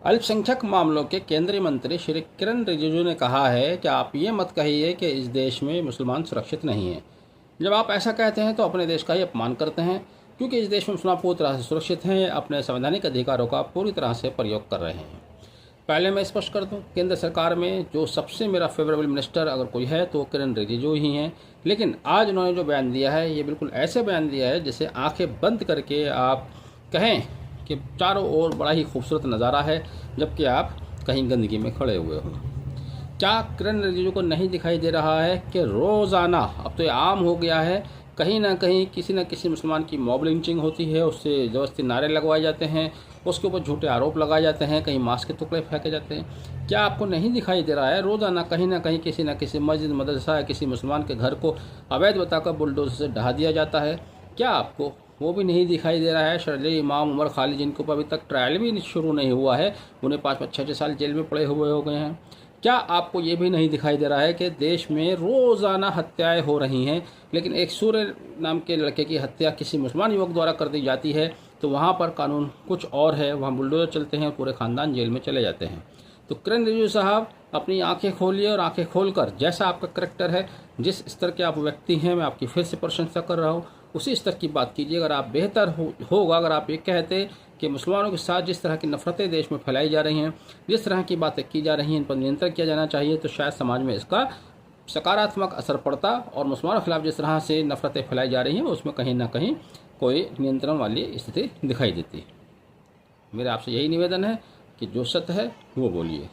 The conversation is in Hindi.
अल्पसंख्यक मामलों के केंद्रीय मंत्री श्री किरण रिजिजू ने कहा है कि आप ये मत कहिए कि इस देश में मुसलमान सुरक्षित नहीं हैं। जब आप ऐसा कहते हैं तो अपने देश का ही अपमान करते हैं, क्योंकि इस देश में मुसलमान पूरी तरह से सुरक्षित हैं, अपने संवैधानिक अधिकारों का पूरी तरह से प्रयोग कर रहे हैं। पहले मैं स्पष्ट कर दूं, केंद्र सरकार में जो सबसे मेरा फेवरेबल मिनिस्टर अगर कोई है तो किरण रिजिजू ही हैं। लेकिन आज उन्होंने जो बयान दिया है ये बिल्कुल ऐसे बयान दिया है जिसे आंखें बंद करके आप कहें कि चारों ओर बड़ा ही खूबसूरत नज़ारा है, जबकि आप कहीं गंदगी में खड़े हुए हो। क्या किरण रिजिजू को नहीं दिखाई दे रहा है कि रोज़ाना अब तो ये आम हो गया है, कहीं ना कहीं किसी न किसी मुसलमान की मॉब लिंचिंग होती है, उससे ज़बरदस्ती नारे लगवाए जाते हैं, उसके ऊपर झूठे आरोप लगाए जाते हैं, कहीं मांस के टुकड़े फेंके जाते हैं। क्या आपको नहीं दिखाई दे रहा है रोज़ाना कहीं ना कहीं किसी न किसी मस्जिद, मदरसा या किसी मुसलमान के घर को अवैध बताकर बुलडोजर से ढहा दिया जाता है? क्या आपको वो भी नहीं दिखाई दे रहा है? शर्जील इमाम उमर खालिद, जिनके ऊपर अभी तक ट्रायल भी शुरू नहीं हुआ है, उन्हें 5-5, 6-6 साल जेल में पड़े हुए हो गए हैं। क्या आपको ये भी नहीं दिखाई दे रहा है कि देश में रोज़ाना हत्याएं हो रही हैं, लेकिन एक सूर्य नाम के लड़के की हत्या किसी मुसलमान युवक द्वारा कर दी जाती है तो वहाँ पर कानून कुछ और है, वहाँ बुलडोजर चलते हैं, पूरे ख़ानदान जेल में चले जाते हैं। तो किरण रिजिजू साहब, अपनी आंखें खोलिए और आंखें खोलकर जैसा आपका करैक्टर है, जिस स्तर के आप व्यक्ति हैं, मैं आपकी फिर से प्रशंसा कर रहा हूँ, उसी स्तर की बात कीजिए। अगर आप बेहतर होगा अगर आप ये कहते कि मुसलमानों के साथ जिस तरह की नफरतें देश में फैलाई जा रही हैं, जिस तरह की बातें की जा रही हैं, इन पर नियंत्रण किया जाना चाहिए, तो शायद समाज में इसका सकारात्मक असर पड़ता और मुसलमानों के खिलाफ जिस तरह से नफरतें फैलाई जा रही हैं उसमें कहीं ना कहीं कोई नियंत्रण वाली स्थिति दिखाई देती है। मेरा आपसे यही निवेदन है कि जो सत्य है वो बोलिए।